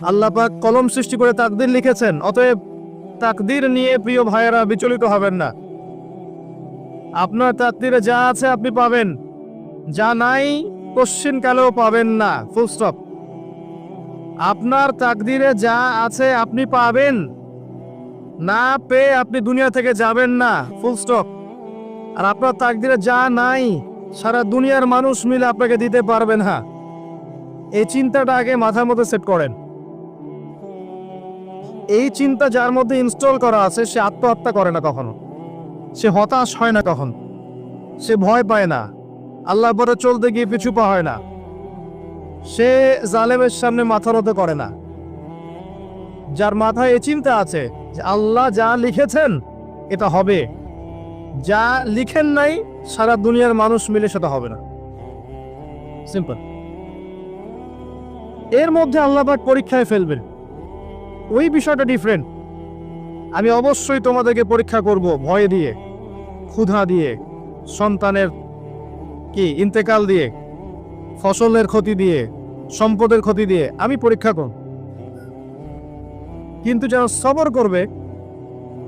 আল্লাহ পাক কলম সৃষ্টি করে তাকদীর লিখেছেন, অতএব তাকদীর নিয়ে প্রিয় ভাইয়েরা বিচলিত হবেন না। আপনার তাকদীরে যা আছে আপনি পাবেন, যা নাই কোশ্চিন কালেও পাবেন না, ফুল স্টপ। আপনার তাকদীরে যা আছে আপনি পাবেন, না পেয়ে আপনি দুনিয়া থেকে যাবেন না, ফুল স্টপ। আর আপনার তাকদীরে যা নাই সারা দুনিয়ার মানুষ মিলে আপনাকে দিতে পারবেন না। এই চিন্তাটা আগে মাথার মধ্যে সেট করেন। এই চিন্তা যার মধ্যে ইনস্টল করা আছে সে আত্মহত্যা করে না কখনো, সে হতাশ হয় না কখনো, সে ভয় পায় না, আল্লাহর পথে চলতে গিয়ে পিছু পা হয় না, সে জালেমের সামনে মাথা নত করে না। যার মাথায় এই চিন্তা আছে যে আল্লাহ যা লিখেছেন এটা হবে, যা লিখেন নাই সারা দুনিয়ার মানুষ মিলে সেটা হবে না, সিম্পল। এর মধ্যে আল্লাহ পাক পরীক্ষায় ফেলবেন, ওই বিষয়টা ডিফারেন্ট। আমি অবশ্যই তোমাদেরকে পরীক্ষা করব ভয় দিয়ে, ক্ষুধা দিয়ে, সন্তানের কি ইন্তেকাল দিয়ে, ফসলের ক্ষতি দিয়ে, সম্পদের ক্ষতি দিয়ে আমি পরীক্ষা করব। কিন্তু যারা সবর করবে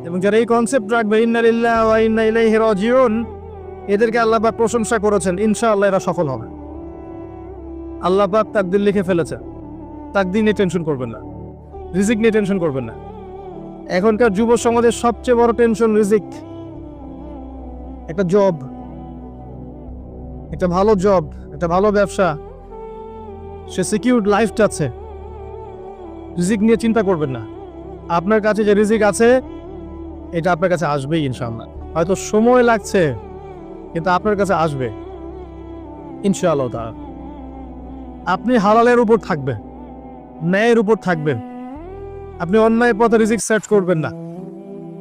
এবং যারা এই কনসেপ্ট রাখবে ইন্না লিল্লাহি ওয়া ইন্না ইলাইহি রাজিউন, এদেরকে আল্লাহ পাক প্রশংসা করেছেন, ইনশাআল্লাহ এরা সফল হবে। আল্লাহ পাক তাকদীর লিখে ফেলেছে, তাকদীর নিয়ে টেনশন করবেন না, রিজিক নিয়ে টেনশন করবেন না। এখনকার যুব সমাজের সবচেয়ে বড় টেনশন রিজিক। একটা জব, একটা ভালো জব, একটা ভালো ব্যবসা, সে সিকিউরড লাইফ চাচ্ছে, রিজিক নিয়ে চিন্তা করবেন না। আপনার কাছে যে রিজিক আছে এটা আপনার কাছে আসবেই ইনশাআল্লাহ। হয়তো সময় লাগছে কিন্তু আপনার কাছে আসবে ইনশাআল্লাহ তাআলা। আপনি হালালের উপর থাকবেন, ন্যায়ের উপর থাকবেন, আপনি অন্যায় পথে রিজিক সার্চ করবেন না।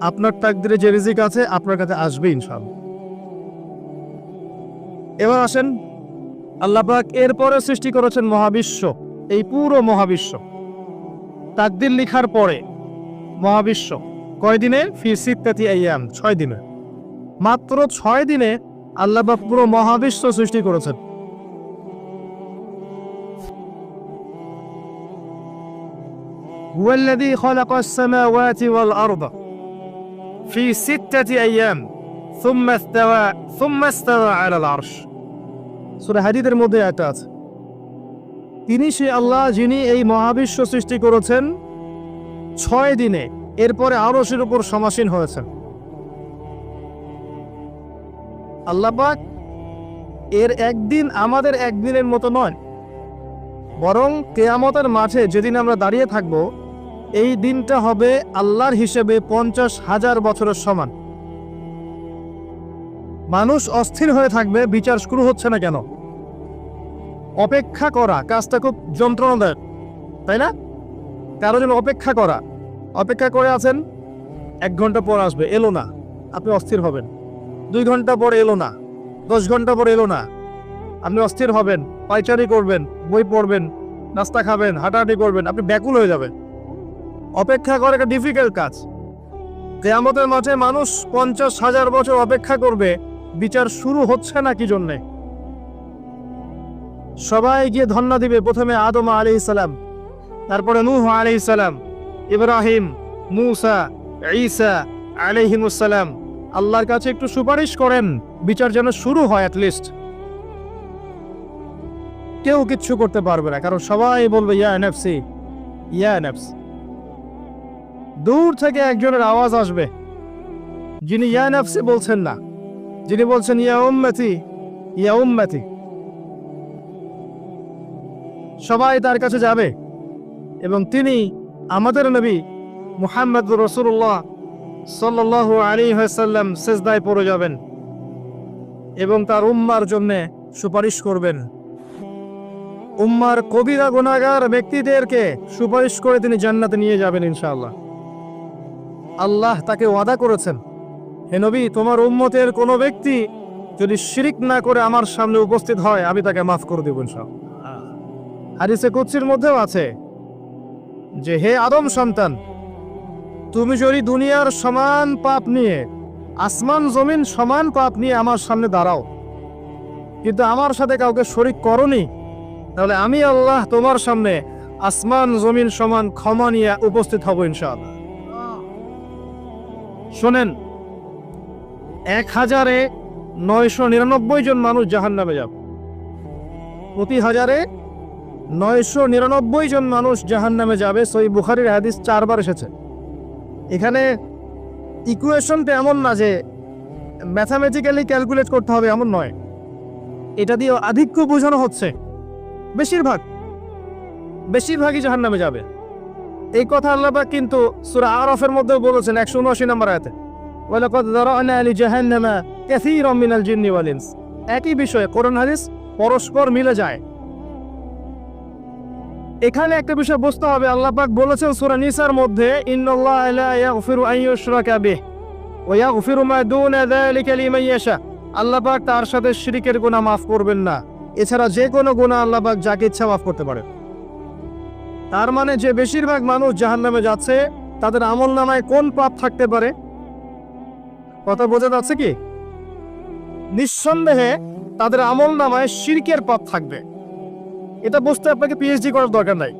আপনার তাকদিরে যে রিজিক আছে আপনার কাছে আসবে ইনশাআল্লাহ। এবার আসেন, আল্লাহ পাক এরপরে সৃষ্টি করেছেন মহাবিশ্ব, এই পুরো মহাবিশ্ব। তাকদির লিখার পরে মহাবিশ্ব কয় দিনে? ফি সিত্তাতি আইয়াম, 6 দিনে। মাত্র 6 দিনে আল্লাহ পাক পুরো মহাবিশ্ব সৃষ্টি করেছেন। হুয়াল্লাযী খালাকাস সামাওয়াতি ওয়াল আরদা ফি সিত্তাতি আইয়াম সুম্মা ইসতাওয়া আলাল আরশ। সূরা হাদীদের মধ্যে একটা আছে, তিনি সে আল্লাহ যিনি এই মহাবিশ্ব সৃষ্টি করেছেন 6 দিনে, এরপরে আরশের উপর সমাসীন হয়েছেন। আল্লাহ পাক এর একদিন আমাদের একদিনের মতো নয়, বরং কিয়ামতের মাঠে যেদিন আমরা দাঁড়িয়ে থাকব এই দিনটা হবে আল্লাহর হিসেবে 50,000 বছরের সমান। মানুষ অস্থির হয়ে থাকবে, বিচার শুরু হচ্ছে না কেন। অপেক্ষা করা কাজটা খুব যন্ত্রণাদায়ক, তাই না? কারো জন্য অপেক্ষা করা, অপেক্ষা করে আছেন, 1 ঘন্টা পর আসবে, এলো না, আপনি অস্থির হবেন। 2 ঘন্টা পর এলো না, 10 ঘন্টা পর এলো না, আপনি অস্থির হবেন, পায়চারি করবেন, বই পড়বেন, নাস্তা খাবেন, হাঁটাহাঁটি করবেন, আপনি ব্যাকুল হয়ে যাবেন। অপেক্ষা করা একটা ডিফিকাল্ট কাজ। কিয়ামতের মাঠে মানুষ 50,000 বছর অপেক্ষা করবে, বিচার শুরু হচ্ছে না কি জন্যে। সবাই গিয়ে ধন্না দিবে, প্রথমে আদম আলাইহিস সালাম, তারপরে নূহ আলাইহিস সালাম, ইব্রাহিম, মূসা, ঈসা আলাইহিমুস সালাম। আল্লাহর কাছে একটু সুপারিশ করেন, বিচার যেন শুরু হয় অ্যাটলিস্ট। কেউ কিচ্ছু করতে পারবে না, কারণ সবাই বলবে ইয়া নাফসি, ইয়া নাফস। দূর থেকে একজনের আওয়াজ আসবে, যিনি ইয়া নাফসি বলছেন না, যিনি বলছেন ইয়া উম্মতি, ইয়া উম্মতি। সবাই তার কাছে যাবে এবং তিনি আমাদের নবী মুহাম্মদুর রাসূলুল্লাহ সাল্লাল্লাহু আলাইহি ওয়াসাল্লাম সিজদায় পড়ে যাবেন এবং তার উম্মার জন্য সুপারিশ করবেন। উম্মার কবিরা গুনাহগার ব্যক্তিদেরকে সুপারিশ করে তিনি জান্নাতে নিয়ে যাবেন ইনশাআল্লাহ। আল্লাহ তাকে ওয়াদা করেছেন, হে নবী, তোমার উম্মতের কোনো ব্যক্তি যদি শিরিক না করে আমার সামনে উপস্থিত হয় আমি তাকে মাফ করে দেব ইনশাআল্লাহ। হাদিসে কুদসির মধ্যেও আছে যে হে আদম সন্তান, তুমি যদি দুনিয়ার সমান পাপ নিয়ে, আসমান জমিন সমান পাপ নিয়ে আমার সামনে দাঁড়াও, কিন্তু আমার সাথে কাউকে শরীক করনি, তাহলে আমি আল্লাহ তোমার সামনে আসমান জমিন সমান ক্ষমা নিয়ে উপস্থিত হব ইনশাআল্লাহ। শোনেন, 1999 জন মানুষ জাহান্নামে যাবে। প্রতি 1999 জন মানুষ জাহান্নামে যাবে। সহিহ বুখারীর হাদিস 4 বার এসেছে। এখানে ইকুয়েশনটা এমন না যে ম্যাথামেটিক্যালি ক্যালকুলেট করতে হবে, এমন নয়। এটা দিয়ে আধিক্য বোঝানো হচ্ছে বেশিরভাগই জাহান্নামে যাবে। এই কথা আল্লাহ পাক কিন্তু সূরা আরাফের মধ্যে বলেছেন 179 নম্বর আয়াতে, ওয়ালাকাদ যারা'না লিজাহান্নামা কাসীরাম মিনাল জিন্নি ওয়াল ইনস। একই বিষয়ে কোরআন হাদিস পরস্পর মিলে যায়। এখানে একটা বিষয় বুঝতে হবে, আল্লাহ পাক বলেছেন সূরা নিসার মধ্যে, ইন্নাল্লাহা লা ইয়াগফিরু আন ইউশরাকা বিহি ওয়া ইয়াগফিরু মা দুনা যালিকা লিমান ইয়াশা। আল্লাহ পাক তার সাথে শিরকের গুনাহ মাফ করবেন না, এছাড়া যে কোনো গুনাহ আল্লাহ পাক যাকে ইচ্ছা মাফ করতে পারে। তার মানে যে বেশিরভাগ মানুষ জাহান্নামে যাচ্ছে, তাদের আমলনামায় কোন পাপ থাকতে পারে? কথা বোঝা যাচ্ছে কি? নিঃসন্দেহে তাদের আমলনামায় শিরকের পাপ থাকবে। এটা বুঝতে আপনাকে পিএইচডি করার দরকার নাই।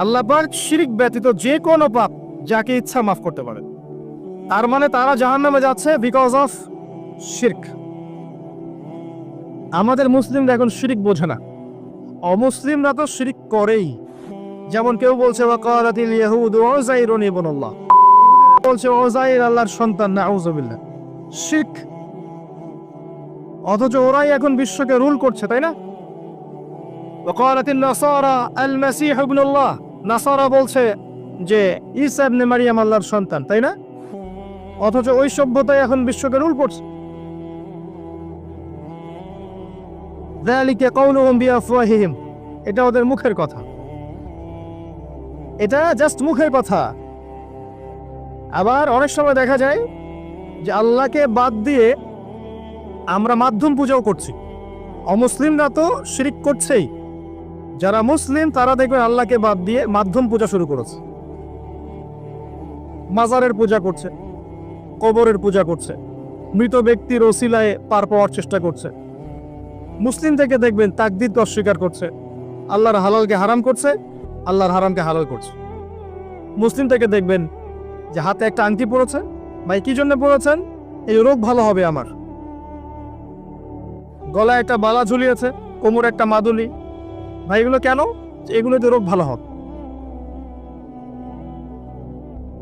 আল্লাহ পাক শিরক ব্যতীত যে কোনো পাপ যাকে ইচ্ছা মাফ করতে পারে। তার মানে তারা জাহান্নামে যাচ্ছে বিকজ অফ শিরক। আমাদের মুসলিমরা এখন শিরক বোঝে না, অমুসলিমরা তো শিরক করেই। যেমন কেউ বলছে ওয়াকালাতিল ইয়াহুদু উযাইরুন ইবনুল্লাহ, বলছে উযাইর আল্লাহর সন্তান, নাউযুবিল্লাহ। শিরক। অথচ ওরাই এখন বিশ্বকে রুল করছে, তাই না? ওয়াকালাতিন নাসারা আল মাসীহ ইবনুল্লাহ, নাসারা বলছে যে ঈসা ইবনে মারইয়াম আল্লাহর সন্তান, তাই না? অথচ ওই সভ্যতাই এখন বিশ্বকে রুল করছে। যালিকা কাউলুহুম বিআফওয়াহিহিম, এটা ওদের মুখের কথা, এটা জাস্ট মুখের কথা। আবার অনেক সময় দেখা যায় যে আল্লাহকে বাদ দিয়ে আমরা মাধ্যম পূজাও করছি। অমুসলিমরা তো শিরক করছেই, যারা মুসলিম তারা দেখবে আল্লাহকে বাদ দিয়ে মাধ্যম পূজা শুরু করেছে। মাজারের পূজা করছে, কবরের পূজা করছে, মৃত ব্যক্তির ওসিলায় পার পাওয়ার চেষ্টা করছে। মুসলিম থেকে দেখবেন তাকদীরকে অস্বীকার করছে, আল্লাহর হালালকে হারাম করছে, আল্লাহর হারামকে হালাল করছে। মুসলিম থেকে দেখবেন যে হাতে একটা আংটি পড়েছে, ভাই কি জন্য পড়েছেন? এই রোগ ভালো হবে আমার। গলায় একটা বালা ঝুলিয়েছে, কোমরে একটা মাদুলি, ভাই এগুলো কেন? এগুলোতে রোগ ভালো হবে।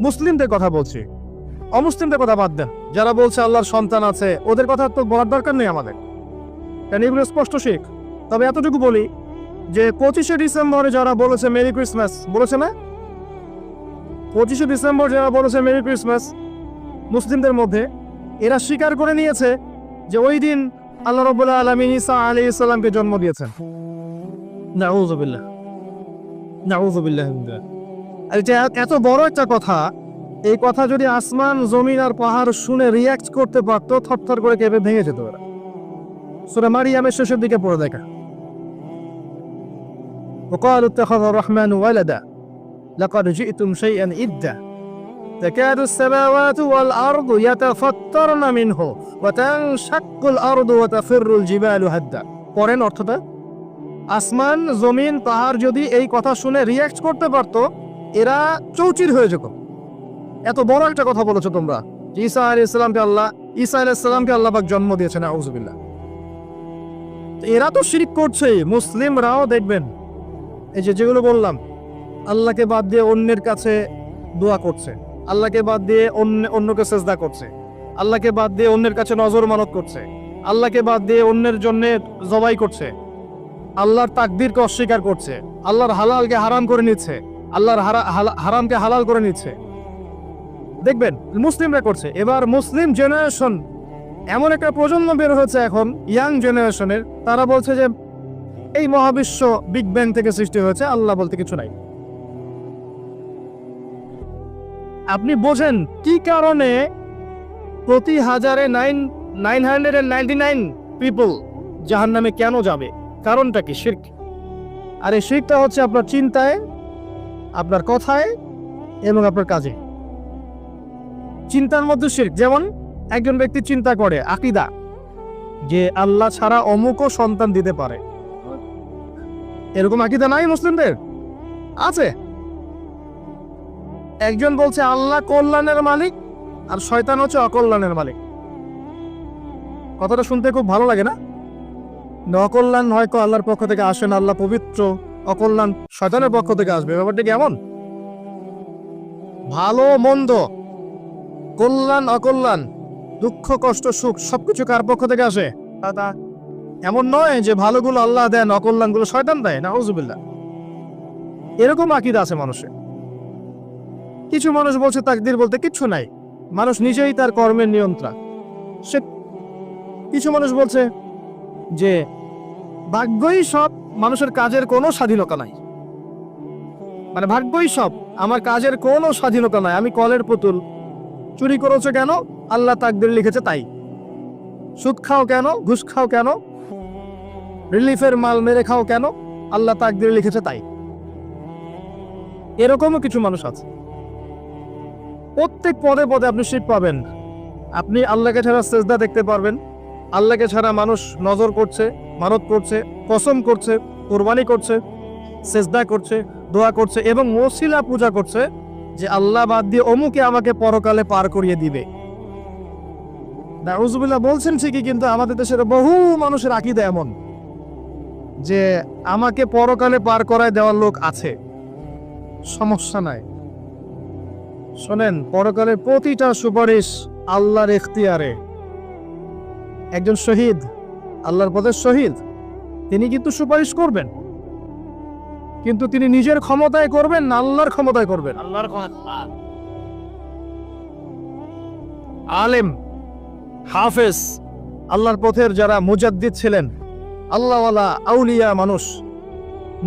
মুসলিমদের কথা বলছি, অমুসলিমদের কথা বাদ দেন। যারা বলছে আল্লাহর সন্তান আছে, ওদের কথা তো বলার দরকার নেই আমাদের, কারণ এগুলো স্পষ্ট শিরক। তবে এতটুকু বলি যে 25শে ডিসেম্বরে যারা বলেছে মেরি ক্রিসমাস, বলেছে না? 25শে ডিসেম্বর যারা বলেছে মেরি ক্রিসমাস, মুসলিমদের মধ্যে এরা স্বীকার করে নিয়েছে যে ওই দিন আল্লাহ রাব্বুল আলামিন ঈসা আলাইহিস সালামকে জন্ম দিয়েছেন। নাউযুবিল্লাহ, নাউযুবিল্লাহ। আর এটা এত বড় একটা কথা, এই কথা যদি আসমান জমিন আর পাহাড় শুনে রিয়াক্ট করতে পারতো, থরথর করে কেঁপে ভেঙে যেত ওরা। সূরা মারিয়ামের শেষের দিকে পড়ে দেখা, وقالوا اتخذ الرحمن ولدا لقد جئتم شيئا إدا تكاد السماوات والأرض يتفطرن منه وتنشق الأرض وتخر الجبال هدا। পরেন অর্থটা, আসমান জমিন পাহাড় যদি এই কথা শুনে রিয়াক্ট করতে পারতো, এরা চৌচির হয়ে যেত। এত বড় একটা কথা বলেছো তোমরা, ঈসা আলাইহিস সালামকে আল্লাহ পাক জন্ম দিয়েছেন, নাউযুবিল্লাহ। এরা তো শিরক করছেই। মুসলিমরাও দেখবেন এই যেগুলো বললাম, আল্লাহকে বাদ দিয়ে অন্যের কাছে দোয়া করছে, আল্লাহকে বাদ দিয়ে অন্যকে সেজদা করছে, আল্লাহকে বাদ দিয়ে অন্যের কাছে নজর মানত করছে, আল্লাহকে বাদ দিয়ে অন্যের জন্য জবাই করছে, আল্লাহর তাকদীরকে অস্বীকার করছে, আল্লাহর হালালকে হারাম করে নিচ্ছে, আল্লাহর হারামকে হালাল করে নিচ্ছে। দেখবেন মুসলিমরা করছে। এবার মুসলিম জেনারেশন, এমন একটা প্রজন্ম বের হয়েছে এখন, ইয়াং জেনারেশনের, তারা বলছে যে এই মহাবিশ্ব বিগ ব্যাং থেকে সৃষ্টি হয়েছে, আল্লাহ বলতে কিছু নাই। আপনি বোঝেন কি কারণে প্রতি 999 পিপল জাহান্নামে কেন যাবে? কারণটা কি? শিরক। আর এই শিরকটা হচ্ছে আপনার চিন্তায়, আপনার কথায় এবং আপনার কাজে। চিন্তার মধ্যে শিরক। যেমন একজন ব্যক্তি চিন্তা করে আকীদা যে আল্লাহ ছাড়া অমুকও সন্তান দিতে পারে, এরকম আকীদা নাই মুসলিমদের। আছে। একজন বলছে আল্লাহ কল্যাণের মালিক আর শয়তান হচ্ছে অকল্যাণের মালিক। কথাটা শুনতে খুব ভালো লাগে না? অকল্যাণ হয়তো আল্লাহর পক্ষ থেকে আসে না, আল্লাহ পবিত্র, অকল্যাণ শয়তানের পক্ষ থেকে আসবে। ব্যাপারটা কেমন? ভালো মন্দ, কল্যাণ অকল্যাণ, দুঃখ কষ্ট সুখ সবকিছু কার পক্ষ থেকে আসে? এমন নয় যে ভালোগুলো আল্লাহ দেন, অকল্যাণগুলো শয়তান দেয়, নাউযুবিল্লাহ। এরকম আকীদা আছে মানুষের। কিছু মানুষ বলছে তাকদীর বলতে কিচ্ছু নাই, মানুষ নিজেই তার কর্মের নিয়ন্ত্রণ। সে কিছু মানুষ বলছে যে ভাগ্যই সব, মানুষের কাজের কোনো স্বাধীনতা নাই। মানে ভাগ্যই সব, আমার কাজের কোনো স্বাধীনতা নাই, আমি কলের পুতুল। চুরি করেছো কেন? আল্লাহ তাকদীর লিখেছে তাই। সুদ খাও কেন? ঘুষ খাও কেন? রিলিফের মাল মেরে খাও কেন? আল্লাহ তাকদীর লিখেছে তাই। এরকমও কিছু মানুষ আছে। প্রত্যেক পদে পদে আপনি শিরক পাবেন। আপনি আল্লাহকে ছাড়া সেজদা দেখতে পারবেন, আল্লাহকে ছাড়া মানুষ নজর করছে, মানত করছে, কসম করছে, কুরবানি করছে, সেজদা করছে, দোয়া করছে এবং ওসিলা পূজা করছে যে আল্লাহ বাদ দিয়ে অমুকে আমাকে পরকালে পার করিয়ে দিবে। নাউযুবিল্লাহ বলছেন ঠিকই, কিন্তু আমাদের দেশের বহু মানুষের আকীদা এমন যে আমাকে পরকালে পার করায় দেওয়ার লোক আছে, সমস্যা নাই। শোনেন, পরকালের প্রতিটা সুপারিশ আল্লাহর ইখতিয়ারে। একজন শহীদ, আল্লাহর পথে শহীদ, তিনি কিন্তু সুপারিশ করবেন, কিন্তু তিনি নিজের ক্ষমতায় করবেন না আল্লাহর ক্ষমতায় করবেন? আল্লাহর ক্ষমতা। আলেম, হাফেজ, আল্লাহর পথের যারা মুজাদ্দিদ ছিলেন, আল্লাহওয়ালা আউলিয়া মানুষ,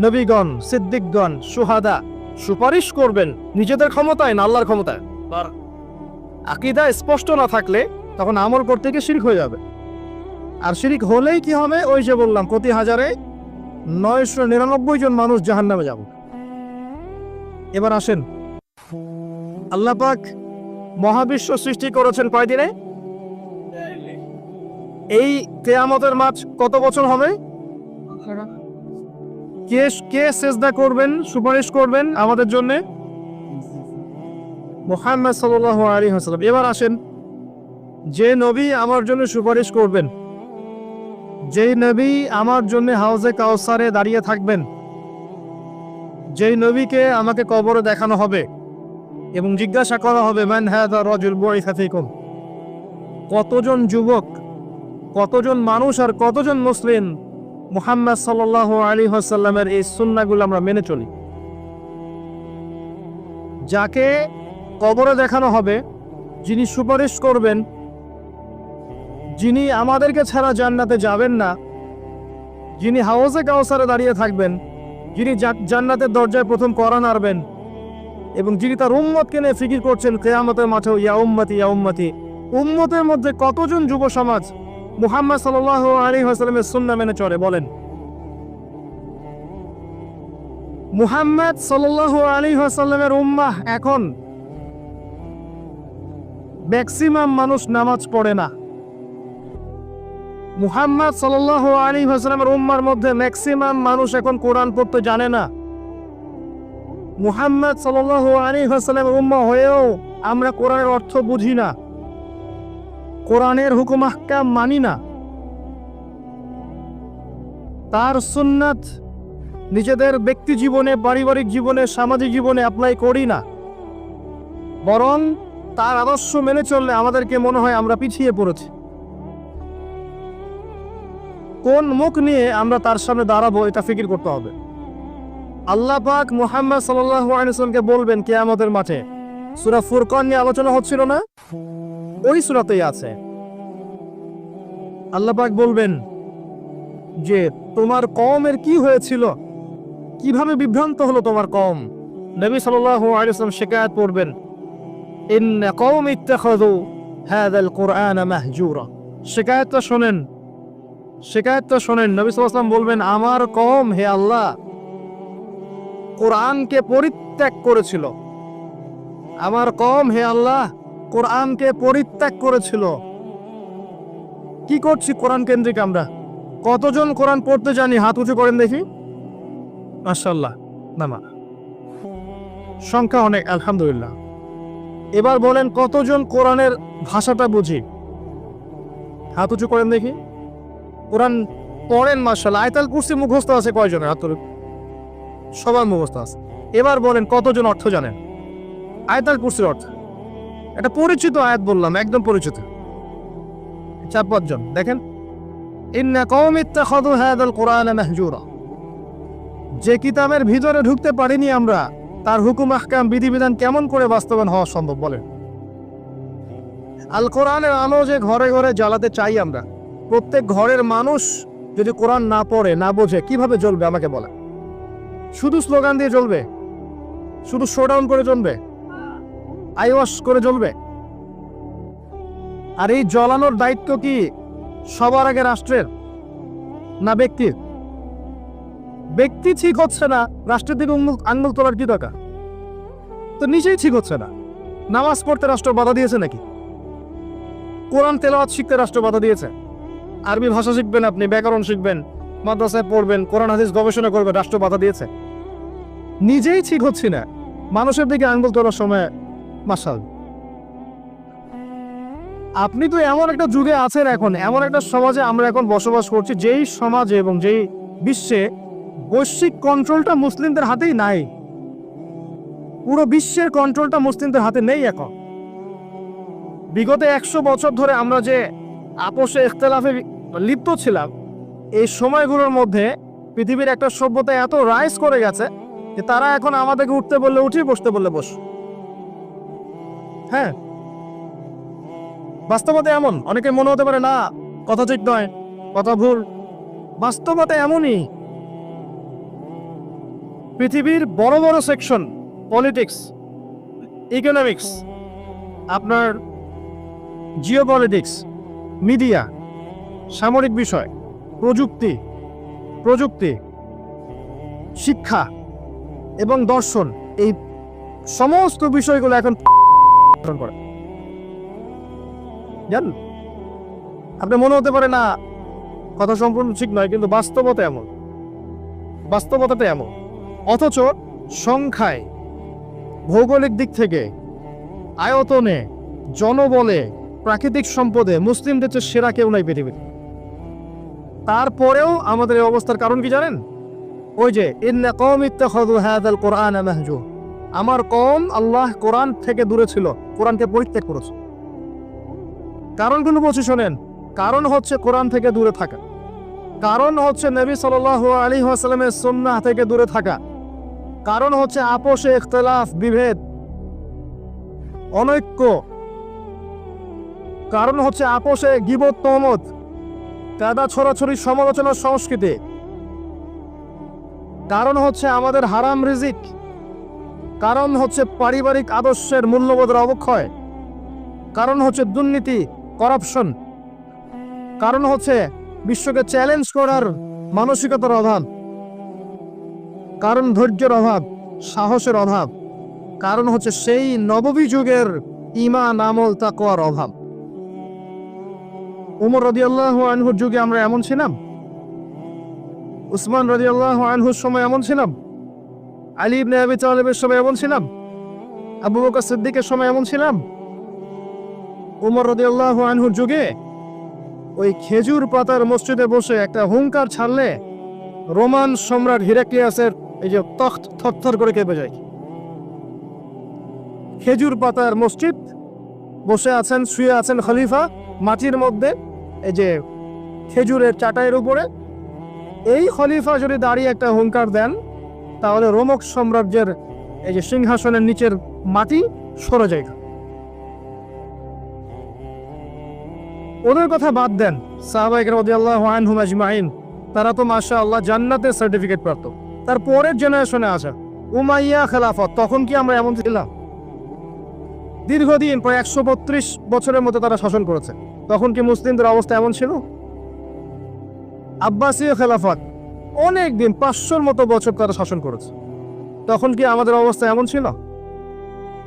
নবীগণ, সিদ্দিকগণ, সুহাদা সুপারিশ করবেন নিজেদের ক্ষমতায় না আল্লাহর ক্ষমতায়? আকীদা স্পষ্ট না থাকলে তখন আমল করতে গিয়ে শিরক হয়ে যাবে। আর শিরক হলেই কি হবে? ওই যে বললাম, প্রতি হাজারে 999 জন মানুষ জাহান্নামে যাব। এবার আসেন, আল্লাহ পাক মহাবিশ্ব সৃষ্টি করেছেন কয়দিনে? এই কিয়ামতের মাঠ কত বছর হবে? কে সেজদা করবেন, সুপারিশ করবেন আমাদের জন্য? মুহাম্মদ সাল্লাল্লাহু আলাইহি ওয়াসাল্লাম। এবার আসেন, যে নবী আমার জন্য সুপারিশ করবেন, যেই নবী আমার জন্য হাউজে কাউসারে দাঁড়িয়ে থাকবেন, যেই নবীকে আমাকে কবরে দেখানো হবে এবং জিজ্ঞাসা করা হবে মান হাযা রাজুল বুইসা ফীকুম, কতজন যুবক, কতজন মানুষ আর কতজন মুসলিম মুহাম্মদ সাল্লাল্লাহু আলাইহি ওয়াসাল্লামের এই সুন্নাহগুলো আমরা মেনে চলি। যাকে কবরে দেখানো হবে, যিনি সুপারিশ করবেন, যিনি আমাদেরকে ছাড়া জান্নাতে যাবেন না, যিনি হাউজে কাউসারে দাঁড়িয়ে থাকবেন, যিনি জান্নাতের দরজায় প্রথম কড়া নাড়বেন এবং যিনি তার উম্মতকে নিয়ে ফিকির করছেন কিয়ামতের মাঠেও, ইয়া উম্মতি ইয়া উম্মতি, উম্মতের মধ্যে কতজন যুব সমাজ মুহাম্মদ সাল্লাল্লাহু আলাইহি ওয়াসাল্লামের সুন্নাহ মেনে চলে? বলেন। মুহাম্মদ সাল্লাল্লাহু আলাইহি ওয়াসাল্লামের উম্মাহ এখন ম্যাক্সিমাম মানুষ নামাজ পড়ে না। মুহাম্মদ সাল্লাল্লাহু আলাইহি ওয়াসাল্লামের উম্মার মধ্যে ম্যাক্সিমাম মানুষ এখন কোরআন পড়তে জানে না। মুহাম্মদ সাল্লাল্লাহু আলাইহি ওয়াসাল্লামের উম্মাহ হয়েও আমরা কোরআনের অর্থ বুঝি না, কোরআনের হুকুম আহকাম মানি না, তার সুন্নাত নিজেদের ব্যক্তি জীবনে, পারিবারিক জীবনে, সামাজিক জীবনে অ্যাপ্লাই করি না। বরং তার আদর্শ মেনে চললে আমাদেরকে মনে হয় আমরা পিছিয়ে পড়েছি। কোন মুখ নিয়ে আমরা তার সামনে দাঁড়াবো এটা ফিকির করতে হবে। আল্লাহ পাক মুহাম্মদ সাল্লাল্লাহু আলাইহি ওয়াসাল্লামকে বলবেন কিয়ামতের মাঠে, সূরা ফুরকান নিয়ে আলোচনা হচ্ছিল না? ওই সূরাতেই আছে। আল্লাহ পাক বলবেন যে তোমার কওমের কি হয়েছিল, কিভাবে বিভ্রান্ত হলো তোমার কওম। নবী সাল্লাল্লাহু আলাইহি ওয়াসাল্লাম শিকায়াত করবেন, ইন্না কওমি ইত্তাখাযু হাযাল কুরআনা মাহজুরা। শিকায়াতটা শোনেন, শিকায়াতটা শোনেন। নবী সাল্লাল্লাহু আলাইহি ওয়াসাল্লাম বলবেন, আমার কওম হে আল্লাহ কোরআনকে পরিত্যাগ করেছিল, আমার কওম হে আল্লাহ কোরআনকে পরিত্যাগ করেছিল। কি করছি কোরআন কেন্দ্রিক আমরা? কতজন কোরআন পড়তে জানি? হাত উঁচু করেন দেখি। মাশাআল্লাহ। নামা সংখ্যা অনেক, আলহামদুলিল্লাহ। এবার বলেন কতজন কোরআনের ভাষাটা বুঝি? হাত উঁচু করেন দেখি। কোরআন পড়েন মাশাআল্লাহ। আয়াতুল কুরসি মুখস্থ আছে কয়জনের? হাত তুলুন। সবার মুখস্থ আছে। এবার বলেন কতজন অর্থ জানেন আয়াতুল কুরসির অর্থ? এটা পরিচিত আয়াত বললাম, একদম পরিচিত। 4-5 জন। দেখেন, ইন্না কওমি ইত্তাখাযু হাযাল কুরআনা মাহজুরা। যে কিতাবের ভিতরে ঢুকতে পারিনি আমরা, তার হুকুম আহকাম বিধিবিধান কেমন করে বাস্তবায়ন হওয়া সম্ভব বলেন? আল কোরআনের আলো যে ঘরে ঘরে জ্বালাতে চাই আমরা, প্রত্যেক ঘরের মানুষ যদি কোরআন না পড়ে না বোঝে কিভাবে জ্বলবে আমাকে বলে? শুধু স্লোগান দিয়ে জ্বলবে? শুধু শোডাউন করে জ্বলবে? আইওয়াশ করে জ্বলবে? আর এই জ্বলানোর দায়িত্ব কি সবার আগে রাষ্ট্রের না ব্যক্তির? ব্যক্তি ঠিক হচ্ছে না, রাষ্ট্রের দিকে আঙ্গুল তোলার কি দরকার? তো নিজেই ঠিক হচ্ছে না। নামাজ পড়তে রাষ্ট্র বাধা দিয়েছে নাকি? কোরআন তেলাওয়াত শিখতে রাষ্ট্র বাধা দিয়েছে? আরবি ভাষা শিখবেন, আপনি ব্যাকরণ শিখবেন, মাদ্রাসায় পড়বেন, কোরআন হাদিস গবেষণা করবেন, রাষ্ট্র বাধা দিয়েছে? নিজেই ঠিক হচ্ছি না, মানুষের দিকে আঙ্গুল তোলার সময় মাশাল। আপনি তো এমন একটা যুগে আছেন, এখন এমন একটা সমাজে আমরা এখন বসবাস করছি, যেই সমাজে এবং যেই বিশ্বে বৈশ্বিক কন্ট্রোলটা মুসলিমদের হাতেই নাই। পুরো বিশ্বের কন্ট্রোলটা মুসলিমদের হাতে নেই এখন। বিগত 100 বছর ধরে আমরা যে আপোষে ইখতিলাফে লিপ্ত ছিলাম, এই সময়গুলোর মধ্যে পৃথিবীর একটা সভ্যতা এত রাইজ করে গেছে যে তারা এখন আমাদেরকে উঠতে বললে উঠি, বসতে বললে বস। হ্যাঁ, বাস্তবতা এমন। অনেকে মনে হতে পারে না কথা ঠিক নয়, কথা ভুল। বাস্তবতা এমনই। পৃথিবীর বড় বড় সেকশন, পলিটিক্স, ইকোনমিক্স, আপনার জিওপলিটিক্স, মিডিয়া, সামরিক বিষয়, প্রযুক্তি, শিক্ষা এবং দর্শন, এই সমস্ত বিষয়গুলো এখন করে। জান, আপনি মনে হতে পারে না কথা সম্পূর্ণ ঠিক নয়, কিন্তু বাস্তবতা এমন। বাস্তবতাটা এমন। অথচ সংখ্যায়, ভৌগোলিক দিক থেকে, আয়তনে, জনবলে, প্রাকৃতিক সম্পদে মুসলিমদের চেয়ে সেরা কেউ নাই পৃথিবীতে। তারপরেও আমাদের এই অবস্থার কারণ কি জানেন? ওই যে ইন্না কওমি ইত্তাখাযু হাযাল কুরআনা মাহজুর। আমার কওম আল্লাহ কোরআন থেকে দূরে ছিল, কোরআনকে পরিত্যাগ করেছে। কারণগুলো বলছি শোনেন। কারণ হচ্ছে কোরআন থেকে দূরে থাকা, কারণ হচ্ছে নবী সাল্লাল্লাহু আলাইহি ওয়াসাল্লামের সুন্নাহ থেকে দূরে থাকা, কারণ হচ্ছে আপোষে ইখতিলাফ, বিভেদ, অনৈক্য, কারণ হচ্ছে আপোষে গীবত, তহমত, কাদা ছড়াছড়ি, সমালোচনার সংস্কৃতি, কারণ হচ্ছে আমাদের হারাম রিজিক, কারণ হচ্ছে পারিবারিক আদর্শের মূল্যবোধের অবক্ষয়, কারণ হচ্ছে দুর্নীতি, করাপশন, কারণ হচ্ছে বিশ্বকে চ্যালেঞ্জ করার মানসিকতার অভাব, কারণ ধৈর্যের অভাব, সাহসের অভাব, কারণ হচ্ছে সেই নববী যুগের ঈমান, আমল, তাকওয়ার অভাব। উমর রাদিয়াল্লাহু আনহুর যুগে আমরা এমন ছিলাম? উসমান রাদিয়াল্লাহু আনহুর সময় এমন ছিলাম? আলী ইবনে আবি তালিবের সময় এমন ছিলাম? আবু বকর সিদ্দিকের সময় এমন ছিলাম? উমর রাদিয়াল্লাহু আনহুর যুগে ওই খেজুর পাতার মসজিদে বসে একটা হুঙ্কার ছাড়লে রোমান সম্রাট হিরাক্লিয়াসের এই যে তখ্ত থরথর করে কেঁপে যায়। খেজুর পাতার মসজিদ, বসে আছেন, শুয়ে আছেন খলিফা মাটির মধ্যে, এই যে খেজুরের চাটাইয়ের উপরে। এই খলিফা যদি দাঁড়িয়ে একটা হুঙ্কার দেন, তাহলে রোমক সাম্রাজ্যের এই যে সিংহাসনের নিচের মাটি সরে যায়। ওদের কথা বাদ দেন, সাহাবায়ে কেরাম রাদিয়াল্লাহু আনহুম আজমাইন, তারা তো মাশাআল্লাহ জান্নাতের সার্টিফিকেট প্রাপ্ত। তার পরের জেনারেশনে আসা উমাইয়া খেলাফত, তখন কি আমরা এমন ছিলাম? দীর্ঘদিন, প্রায় 132 বছরের মতো তারা শাসন করেছে। তখন কি মুসলিমদের অবস্থা এমন ছিল? আব্বাসীয় খেলাফত, অনেক দিন, 500-র মতো বছর তারা শাসন করেছে। তখন কি আমাদের অবস্থা এমন ছিল?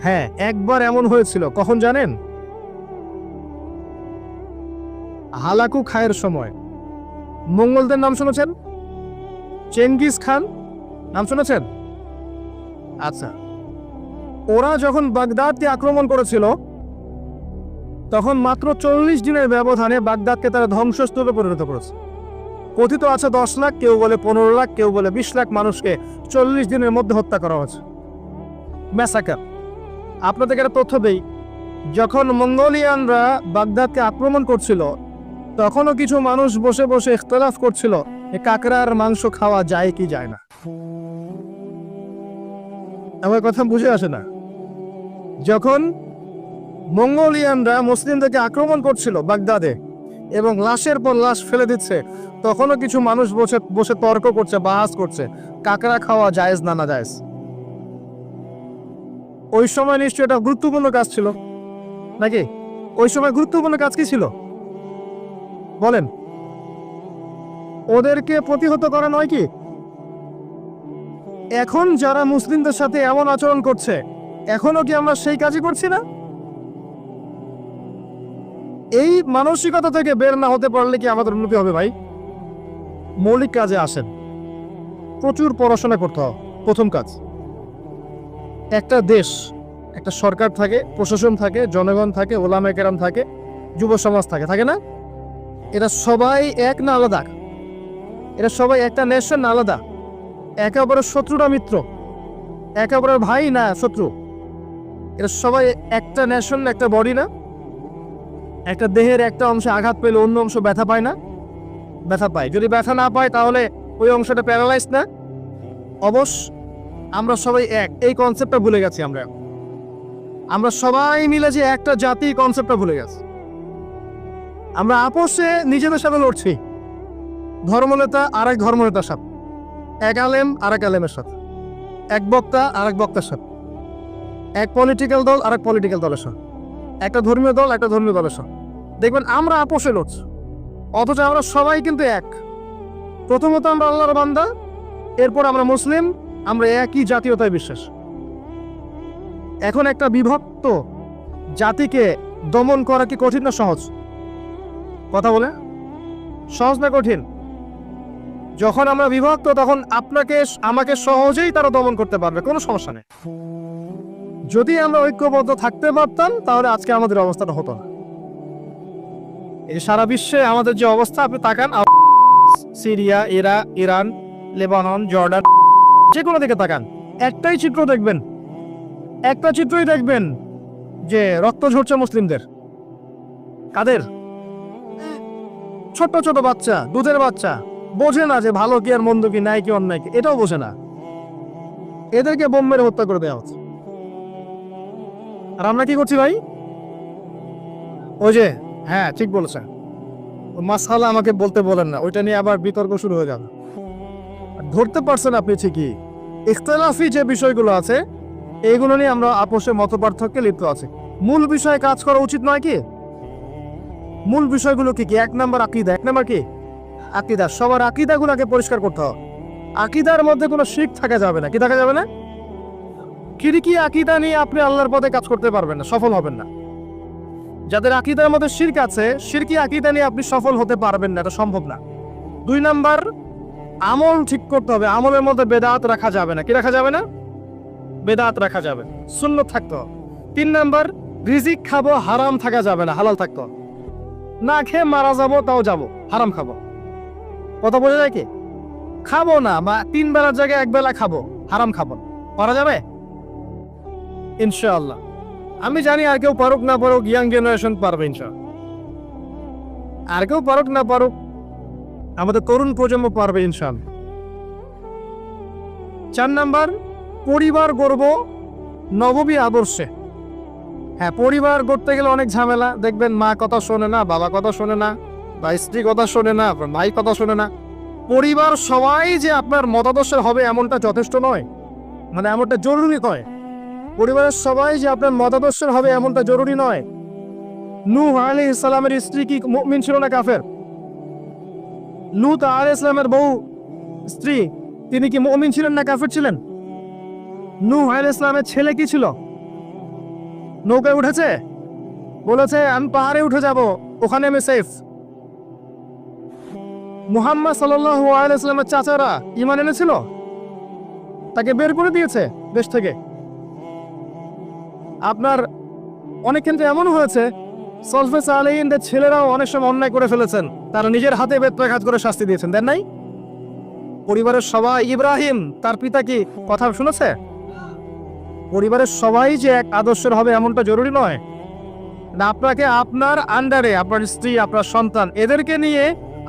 হ্যাঁ, একবার এমন হয়েছিল। কখন জানেন? হালাকু খায়ের সময়। মঙ্গলদের নাম শুনেছেন? চেঙ্গিস খান নাম শুনেছেন? আচ্ছা, ওরা যখন বাগদাদকে আক্রমণ করেছিল তখন মাত্র 40 দিনের ব্যবধানে বাগদাদকে তারা ধ্বংসস্তূপে পরিণত করেছে। কথিত আছে 10 লাখ, কেউ বলে 15 লাখ, কেউ বলে 20 লাখ মানুষকে 40 দিনের মধ্যে হত্যা করা হয়েছে। ম্যাসাকার। আপনাদেরকে একটা তথ্য দেই, যখন মঙ্গোলিয়ানরা বাগদাদকে আক্রমণ করছিল তখনও কিছু মানুষ বসে বসে ইখতিলাফ করছিল এই কাকড়ার মাংস খাওয়া যায় কি যায় না। আমার কথা বুঝে আসে না? যখন মঙ্গোলিয়ানরা মুসলিমদেরকে আক্রমণ করছিল বাগদাদে এবং লাশের পর লাশ ফেলে দিচ্ছে, তখনও কিছু মানুষ বসে বসে তর্ক করছে, বাহাস করছে কাকড়া খাওয়া জায়েজ না না জায়েজ। ওই সময় নিশ্চয়ই এটা গুরুত্বপূর্ণ কাজ ছিল নাকি? ওই সময় গুরুত্বপূর্ণ কাজ কি ছিল বলেন? ওদেরকে প্রতিহত করা নয় কি? এখন যারা মুসলিমদের সাথে এমন আচরণ করছে, এখনো কি আমরা সেই কাজই করছি না? এই মানসিকতা থেকে বের না হতে পারলে কি আমাদের উন্নতি হবে ভাই? মৌলিক কাজে আসেন, প্রচুর পড়াশোনা করতে হবে। প্রথম কাজ, একটা দেশ, একটা সরকার থাকে, প্রশাসন থাকে, জনগণ থাকে, ওলামায়ে কেরাম থাকে, যুব সমাজ থাকে, থাকে না? এরা সবাই এক না আলাদা? এরা সবাই একটা নেশন না আলাদা? একে অপরের শত্রু না মিত্র? একে অপরের ভাই না শত্রু? এরা সবাই একটা নেশন, একটা বডি না? একটা দেহের একটা অংশে আঘাত পেলে অন্য অংশ ব্যথা পায় না? ব্যথা পায়। যদি ব্যথা না পায় তাহলে ওই অংশটা প্যারালাইজ না? অবশ্য আমরা সবাই এক, এই কনসেপ্টটা ভুলে গেছি। আমরা সবাই মিলে যে একটা জাতি, কনসেপ্টটা ভুলে গেছি। আমরা আপোষে নিজেদের সাথে লড়ছি, ধর্মনেতা আর এক ধর্মনেতার সাথে, এক আলেম আর এক আলেমের সাথে, এক বক্তা আর এক বক্তার সাথে, এক পলিটিক্যাল দল আর এক পলিটিক্যাল দলের সাথে, একটা ধর্মীয় দল একটা ধর্মীয় দলের সাথে। দেখবেন আমরা আপোষে লড়ছি, অথচ আমরা সবাই কিন্তু এক। প্রথমত আমরা আল্লাহর বান্দা, এরপর আমরা মুসলিম, আমরা একই জাতীয়তায় বিশ্বাস। এখন একটা বিভক্ত জাতিকে দমন করা কি কঠিন না সহজ? কথা বলে সহজ না কঠিন? যখন আমরা বিভক্ত তখন আপনাকে আমাকে সহজেই তারা দমন করতে পারবে, কোনো সমস্যা নেই। যদি আমরা ঐক্যবদ্ধ থাকতে পারতাম তাহলে আজকে আমাদের অবস্থাটা হতো না। এই সারা বিশ্বে আমাদের যে অবস্থা, আপনি তাকান, সিরিয়া, ইরান, লেবানন, জর্ডান, যে কোনো দিকে তাকান, একটাই চিত্র দেখবেন, একটা চিত্রই দেখবেন যে রক্ত ঝরছে মুসলিমদের। কাদের? ছোট ছোট বাচ্চা, দুধের বাচ্চা, বোঝে না যে ভালো কি আর মন্দ কি, ন্যায় কি অন্যায় কি, এটাও বোঝে না। এদেরকে বোম মেরে হত্যা করে দেওয়া হচ্ছে। আর আমরা কি করছি ভাই? ওই যে, হ্যাঁ ঠিক বলেছেন, মাসআলা আমাকে বলতে বলেন না, ওইটা নিয়ে আবার বিতর্ক শুরু হয়ে যাবে। ধরতে পারছেন আপনি ঠিকই, ইখতিলাফি যে বিষয়গুলো আছে এইগুলো নিয়ে আমরা আপোষে মত পার্থক্যে লিপ্ত আছি। মূল বিষয়ে কাজ করা উচিত নয় কি? মূল বিষয়গুলো কি কি? 1 নাম্বার আকীদা। 1 নাম্বার কি? আকীদা। সবার আকীদাগুলোকে পরিষ্কার করতে হবে। আকীদার মধ্যে কোনো শিরক থাকা যাবে না। কি থাকা যাবে না? শিরকি আকীদা নিয়ে আপনি আল্লাহর পথে কাজ করতে পারবেন না, সফল হবেন না। যাদের আকীদার মধ্যে শিরক আছে, শিরকি আকীদা নিয়ে আপনি সফল হতে পারবেন না, এটা সম্ভব না। 2 নাম্বার, আমল ঠিক করতে হবে। আমলের মধ্যে বেদাত রাখা যাবে না। কি রাখা যাবে না? বেদাত রাখা যাবে, সুন্নত থাকতে হবে। 3 নাম্বার, রিজিক খাবো, হারাম থাকা যাবে না, হালাল থাকতে হবে। না খেয়ে মারা যাবো তাও যাবো, হারাম খাবো। কথা বোঝা যায় কি? খাবো না, বা 3 বেলার জায়গায় 1 বেলা খাবো, হারাম খাবো, পারা যাবে ইনশাআল্লাহ। আমি জানি আর কেউ পারুক না পারুক, ইয়াং জেনারেশন পারবে ইনশাআল্লাহ। আর কেউ পারুক না পারুক, আমাদের তরুণ প্রজন্ম পারবে ইনশাআল্লাহ। 4 নাম্বার, পরিবার গড়ব নববী আদর্শে। হ্যাঁ, পরিবার গড়তে গেলে অনেক ঝামেলা। দেখবেন মা কথা শোনে না, বাবা কথা শোনে না, বা স্ত্রী কথা শোনে না, ভাই কথা শোনে না। পরিবার সবাই যে আপনার মতাদর্শের হবে এমনটা যথেষ্ট নয়, মানে এমনটা জরুরি নয়। পরিবারের সবাই যে আপনার মতাদর্শের হবে এমনটা জরুরি নয়। নূহ আলাইহিস সালামের স্ত্রী কি মুমিন ছিল না কাফের? লূত আলাইহিস সালামের বউ স্ত্রী, তিনি কি মুমিন ছিলেন না কাফের ছিলেন? নূহ আলাইহিস সালামের ছেলে কি ছিল? নৌকায় উঠেছে, বলেছে আমি পাহাড়ে উঠে যাব, ওখানে আমি সেফ। মুহাম্মদ সাল্লাল্লাহু আলাইহি ওয়াসাল্লামের চাচারা ঈমান এনেছিল, তাকে বের করে দিয়েছে দেশ থেকে। আপনার অনেক ক্ষেত্রে এমন হয়েছে সলফে সালেহিনদের ছেলেরাও অনেক সময় অন্যায় করে ফেলেছেন, তারা নিজের হাতে বেত্রাঘাত করে শাস্তি দিয়েছেন, দেন নাই? পরিবারের সবাই, ইব্রাহিম তার পিতা কি কথা শুনেছে? পরিবারের সবাই যে এক আদর্শের হবে এমনটা জরুরি নয়। না, আপনাকে আপনার আন্ডারে আপনার স্ত্রী, আপনার সন্তান, এদেরকে নিয়ে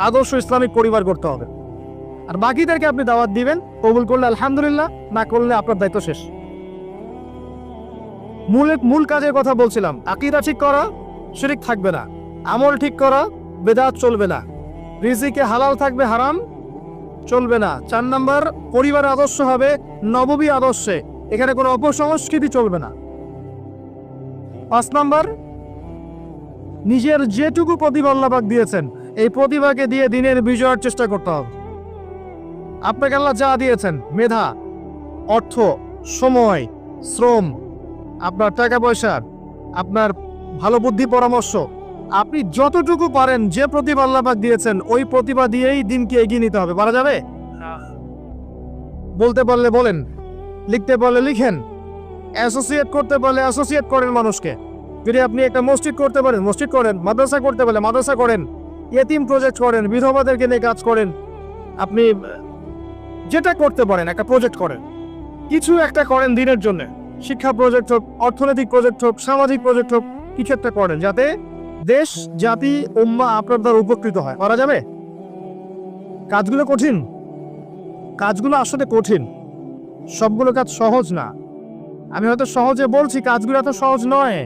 আদর্শ ইসলামিক পরিবার করতে হবে। আর বাকিদেরকে আপনি দাওয়াত দিবেন, কবুল করলে আলহামদুলিল্লাহ, না করলে আপনার দায়িত্ব শেষ। মূল কাজের কথা বলছিলাম, আকীদা ঠিক করা, শিরক থাকবে না। আমল ঠিক করা, বেদাত চলবে না। রিজিকে হালাল থাকবে, হারাম চলবে না। 4 নাম্বার, পরিবারের আদর্শ হবে নববী আদর্শে, এখানে কোনো অপসংস্কৃতি চলবে না। 5 নাম্বার, নিজের যেটুকু প্রতিভা আল্লাহ পাক দিয়েছেন এই প্রতিভাকে দিয়ে দিনের বিজয়ের চেষ্টা করতে হবে। আপনাকে আল্লাহ যা দিয়েছেন, মেধা, অর্থ, সময়, শ্রম, আপনার টাকা পয়সা, আপনার ভালো বুদ্ধি পরামর্শ, আপনি যতটুকু পারেন যে প্রতিভা আল্লাহ পাক দিয়েছেন ওই প্রতিভা দিয়েই দিনকে এগিয়ে নিতে হবে। পারা যাবে? বলতে পারলে বলেন, লিখতে পারলে লিখেন, অ্যাসোসিয়েট করতে পারলে অ্যাসোসিয়েট করেন মানুষকে। যদি আপনি একটা মসজিদ করতে পারেন, মসজিদ করেন, মাদ্রাসা করতে পারলে মাদ্রাসা করেন, ইয়েতিম প্রজেক্ট করেন, বিধবাদেরকে নিয়ে কাজ করেন। আপনি যেটা করতে পারেন একটা প্রজেক্ট করেন, কিছু একটা করেন দিনের জন্য। শিক্ষা প্রজেক্ট হোক, অর্থনৈতিক প্রজেক্ট হোক, সামাজিক প্রজেক্ট হোক, কিছু একটা করেন যাতে দেশ, জাতি, উম্মাহ আপনার দ্বারা উপকৃত হয়। করা যাবে? কাজগুলো কঠিন, কাজগুলো আসলে কঠিন, সবগুলো কাজ সহজ না। আমি হয়তো সহজে বলছি, কাজগুলো এত সহজ নয়।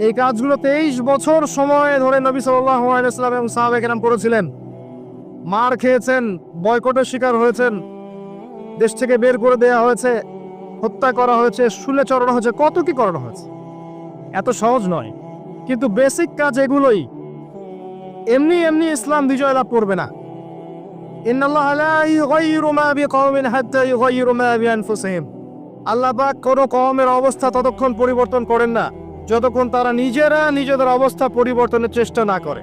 এই কাজগুলো 23 বছর সময় ধরে নবী সাল্লাল্লাহু আলাইহি ওয়াসাল্লাম এবং সাহাবায়ে কেরাম করেছিলেন। মার খেয়েছেন, বয়কটের শিকার হয়েছেন, দেশ থেকে বের করে দেওয়া হয়েছে, হত্যা করা হয়েছে, শুলে চড়ানো হয়েছে, কত কি করানো হয়েছে। এত সহজ নয়, কিন্তু বেসিক কাজ এগুলোই। এমনি এমনি ইসলাম বিজয় লাভ করবে না। ইন্নাল্লাহা লা ইউগাইয়িরু মা বিকওমিন হাত্তা ইউগাইয়িরু মা বিআনফুসিহিম। আল্লাহ পাক কোনো কওমের অবস্থা ততক্ষণ পরিবর্তন করেন না যতক্ষণ তারা নিজেরা নিজেদের অবস্থা পরিবর্তনের চেষ্টা না করে।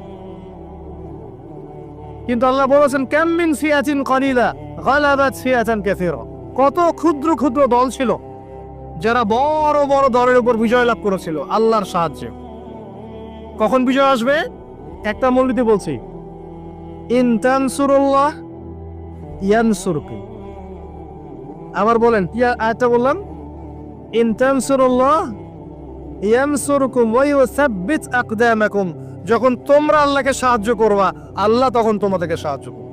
কিন্তু আল্লাহ বলেছেন, কাম মিন ফিয়াতিন কালিলা গালাবাত ফিয়াতান কাসীরা। কত ক্ষুদ্র ক্ষুদ্র দল ছিল যারা বড় বড় দলের উপর বিজয় লাভ করেছিল আল্লাহর সাহায্যে। কখন বিজয় আসবে? একটা মূলনীতি বলছি, ইন তানসুরুল্লাহ ইয়ানসুরকুম। আবার বলেন, আয়াতটা বললাম, ইন তানসুরুল্লাহ ইয়ানসুরকুম ওয়া ইউসাব্বিত আকদামাকুম। যখন তোমরা আল্লাহকে সাহায্য করবা, আল্লাহ তখন তোমাদেরকে সাহায্য করবে।